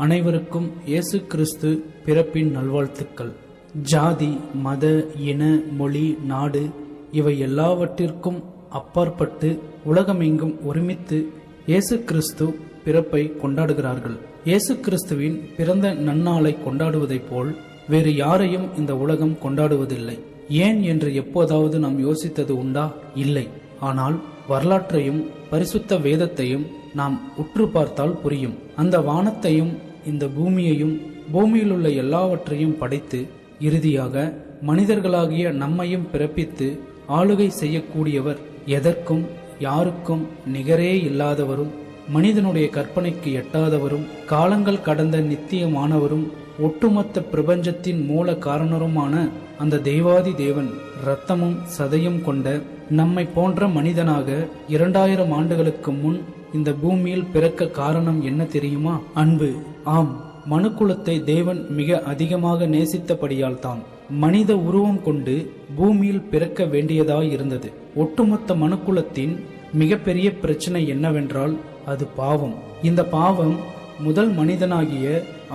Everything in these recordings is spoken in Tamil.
அனைவருக்கும் இயேசு கிறிஸ்து பிறப்பின் நல்வாழ்த்துக்கள். ஜாதி, மத, இன, மொழி, நாடு இவை எல்லாவற்றிற்கும் அப்பாற்பட்டு உலகமெங்கும் ஒருமித்து இயேசு கிறிஸ்து பிறப்பை கொண்டாடுகிறார்கள். இயேசு கிறிஸ்துவின் பிறந்த நன்னாளை கொண்டாடுவதைப் போல் வேறு யாரையும் இந்த உலகம் கொண்டாடுவதில்லை. ஏன் என்று எப்போதாவது நாம் யோசித்தது உண்டா? இல்லை. ஆனால் வரலாற்றையும் பரிசுத்த வேதத்தையும் நாம் உற்று பார்த்தால் புரியும். அந்த வானத்தையும் இந்த பூமியையும் பூமியில் உள்ள எல்லாவற்றையும் படைத்து இறுதியாக மனிதர்களாகிய நம்மையும் பிறப்பித்து ஆளுகை செய்யக்கூடியவர் எதற்கும் யாருக்கும் நிகரே இல்லாதவரும், மனிதனுடைய கற்பனைக்கு எட்டாதவரும், காலங்கள் கடந்த நித்தியமானவரும், ஒட்டுமொத்த பிரபஞ்சத்தின் மூல காரணருமான அந்த தெய்வாதி தேவன் இரத்தமும் சதையும் கொண்ட நம்மை போன்ற மனிதனாக 2000 ஆண்டுகளுக்கு முன் இந்த பூமியில் பிறக்க காரணம் என்ன தெரியுமா? அன்பு. ஆம், மனுக்குலத்தை தேவன் மிக அதிகமாக நேசித்தபடியால் தான் மனித உருவம் கொண்டு பூமியில் பிறக்க வேண்டியதாயிருந்தது. ஒட்டுமொத்த மனுக்குலத்தின் மிகப்பெரிய பிரச்சனை என்னவென்றால் அது பாவம். இந்த பாவம் முதல் மனிதனாகிய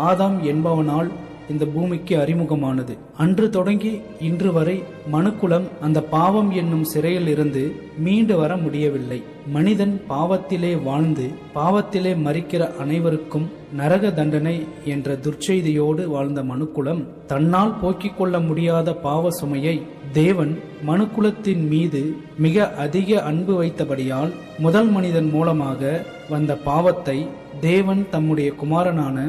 ஆதாம் என்பவனால் இந்த பூமிக்கு அறிமுகமானது. அன்று தொடங்கி இன்று வரை மனுக்குலம் அந்த பாவம் என்னும் சிறையில் இருந்து மீண்டு வர முடியவில்லை. மனிதன் பாவத்திலே வாழ்ந்து பாவத்திலே மரிக்கிற அனைவருக்கும் நரக தண்டனை என்ற துர்ச்செய்தியோடு வாழ்ந்த மனுக்குலம் தன்னால் போக்கிக் கொள்ள முடியாத பாவ சுமையை தேவன் மனுக்குலத்தின் மீது மிக அதிக அன்பு வைத்தபடியால் முதல் மனிதன் மூலமாக வந்த பாவத்தை தேவன் தம்முடைய குமாரனான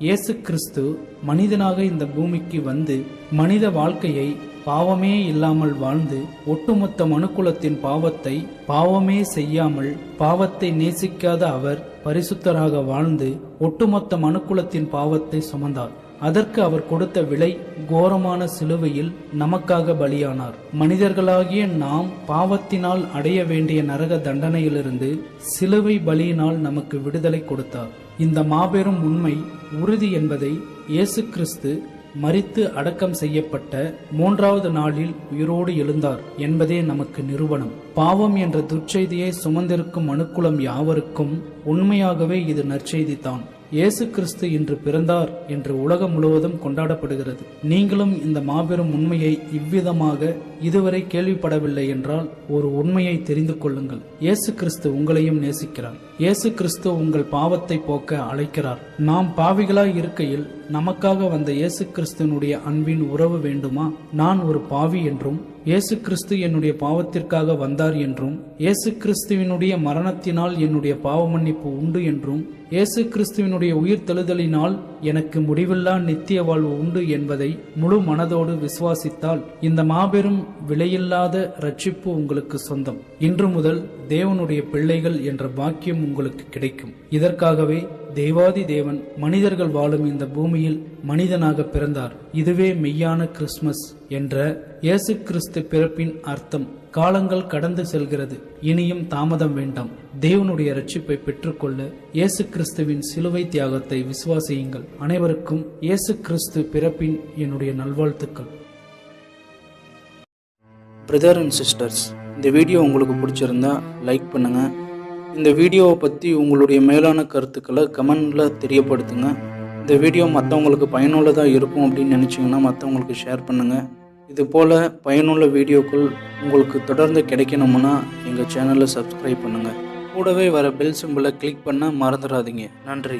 இயேசு கிறிஸ்து மனிதனாக இந்த பூமிக்கு வந்து மனித வாழ்க்கையை பாவமே இல்லாமல் வாழ்ந்து ஒட்டுமொத்த மனுக்குலத்தின் பாவத்தை பாவமே செய்யாமல் பாவத்தை நேசிக்காத அவர் பரிசுத்தராக வாழ்ந்து ஒட்டுமொத்த மனுக்குலத்தின் பாவத்தை சுமந்தார். அதற்கு அவர் கொடுத்த விலை கோரமான சிலுவையில் நமக்காக பலியானார். மனிதர்களாகிய நாம் பாவத்தினால் அடைய வேண்டிய நரக தண்டனையிலிருந்து சிலுவை பலியினால் நமக்கு விடுதலை கொடுத்தார். இந்த மாபெரும் உண்மை உறுதி என்பதை இயேசு கிறிஸ்து மரித்து அடக்கம் செய்யப்பட்ட 3வது நாளில் உயிரோடு எழுந்தார் என்பதே நமக்கு நிரூபணம். பாவம் என்ற துர்ச்செய்தியை சுமந்திருக்கும் மனுக்குலம் யாவருக்கும் உண்மையாகவே இது நற்செய்தி தான். இயேசு கிறிஸ்து இன்று பிறந்தார் என்று உலகம் முழுவதும் கொண்டாடப்படுகிறது. நீங்களும் இந்த மாபெரும் உண்மையை இவ்விதமாக இதுவரை கேள்விப்படவில்லை என்றால் ஒரு உண்மையை தெரிந்து கொள்ளுங்கள். இயேசு கிறிஸ்து உங்களையும் நேசிக்கிறார். இயேசு கிறிஸ்து உங்கள் பாவத்தை போக்க அழைக்கிறார். நாம் பாவிகளாய் இருக்கையில் நமக்காக வந்த இயேசு கிறிஸ்துவனுடைய அன்பின் உறவு வேண்டுமா? நான் ஒரு பாவி என்றும் இயேசு கிறிஸ்து என்னுடைய பாவத்திற்காக வந்தார் என்றும், இயேசு கிறிஸ்துவினுடைய மரணத்தினால் என்னுடைய பாவ மன்னிப்பு உண்டு என்றும், இயேசு கிறிஸ்துவினுடைய உயிர் தெழுதலினால் எனக்கு முடிவில்லா நித்திய வாழ்வு உண்டு என்பதை முழு மனதோடு விசுவாசித்தால் இந்த மாபெரும் விலையில்லாத ரட்சிப்பு உங்களுக்கு சொந்தம். இன்று முதல் தேவனுடைய பிள்ளைகள் என்ற பாக்கியம் உங்களுக்கு கிடைக்கும். இதற்காகவே தேவாதி தேவன் மனிதர்கள் வாழும் இந்த பூமியில் மனிதனாக பிறந்தார். இதுவே மெய்யான கிறிஸ்துமஸ் என்ற இயேசு கிறிஸ்து பிறப்பின் அர்த்தம். காலங்கள் கடந்து செல்கிறது. இனியும் தாமதம் வேண்டாம். தேவனுடைய ரட்சிப்பை பெற்றுக்கொள்ள இயேசு கிறிஸ்துவின் சிலுவை தியாகத்தை விசுவாசியுங்கள். அனைவருக்கும் இயேசு கிறிஸ்து பிறப்பின் என்னுடைய நல்வாழ்த்துக்கள். பிரதர் அண்ட் சிஸ்டர்ஸ், இந்த வீடியோ உங்களுக்கு பிடிச்சிருந்தா லைக் பண்ணுங்க. இந்த வீடியோவை பற்றி உங்களுடைய மேலான கருத்துக்களை கமெண்டில் தெரியப்படுத்துங்க. இந்த வீடியோ மற்றவங்களுக்கு பயனுள்ளதாக இருக்கும் அப்படின்னு நினச்சிங்கன்னா மற்றவங்களுக்கு ஷேர் பண்ணுங்கள். இது போல் பயனுள்ள வீடியோக்கள் உங்களுக்கு தொடர்ந்து கிடைக்கணும்னா எங்கள் சேனலை சப்ஸ்கிரைப் பண்ணுங்கள். கூடவே வர பெல் சிம்பிளை கிளிக் பண்ண மறந்துடாதீங்க. நன்றி.